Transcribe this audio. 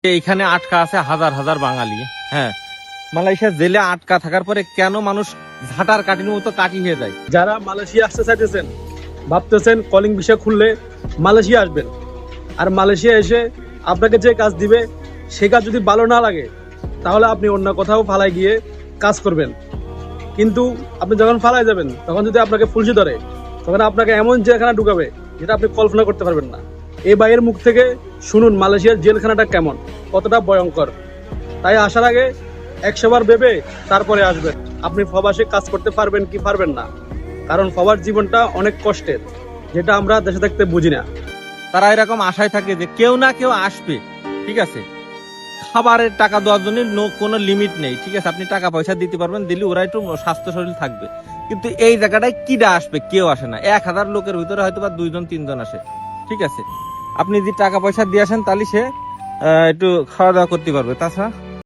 এইখানে আটকা আছে হাজার হাজার বাঙালি। হ্যাঁ, মালয়েশিয়া জেলে আটকা থাকার পরে কেন মানুষ ঝাঁটার কাটির মতো কাটি হয়ে যায়? যারা মালয়েশিয়া আসতে চাইতেছেন, ভাবতেছেন কলিং ভিসা খুললে মালয়েশিয়া আসবেন, আর মালয়েশিয়া এসে আপনাকে যে কাজ দিবে সে কাজ যদি ভালো না লাগে তাহলে আপনি অন্য কোথাও ফালায় গিয়ে কাজ করবেন। কিন্তু আপনি যখন ফালায় যাবেন তখন যদি আপনাকে ফুলসি ধরে তখন আপনাকে এমন জেলখানা ঢুকাবে যেটা আপনি কল্পনা করতে পারবেন না। এই ভাইয়ের মুখ থেকে শুনুন মালয়েশিয়ার জেলখানাটা কেমন, কতটা ভয়ঙ্কর। তাই আসার আগে 100 বার ভেবে তারপরে আসবেন আপনি প্রবাসে কাজ করতে পারবেন কি পারবেন না। কারণ প্রবাস জীবনটা অনেক কষ্টের, যেটা আমরা দেশে থাকতে বুঝি না। তারা এরকম আশায় থাকে যে কেউ না কেউ আসবে, ঠিক আছে। খাবারের টাকা দেওয়ার জন্য কোনো লিমিট নেই, ঠিক আছে। আপনি টাকা পয়সা দিতে পারবেন, দিলে ওরা একটু স্বাস্থ্য শরীর থাকবে। কিন্তু এই জায়গাটায় কিডা আসবে? কেউ আসে না। 1000 লোকের ভিতরে হয়তো বা 2 জন 3 জন আসে, ঠিক আছে। আপনি যদি টাকা পয়সা দিয়ে আসেন তাহলে সে একটু খাওয়া দাওয়া করতে পারবে, তাছাড়া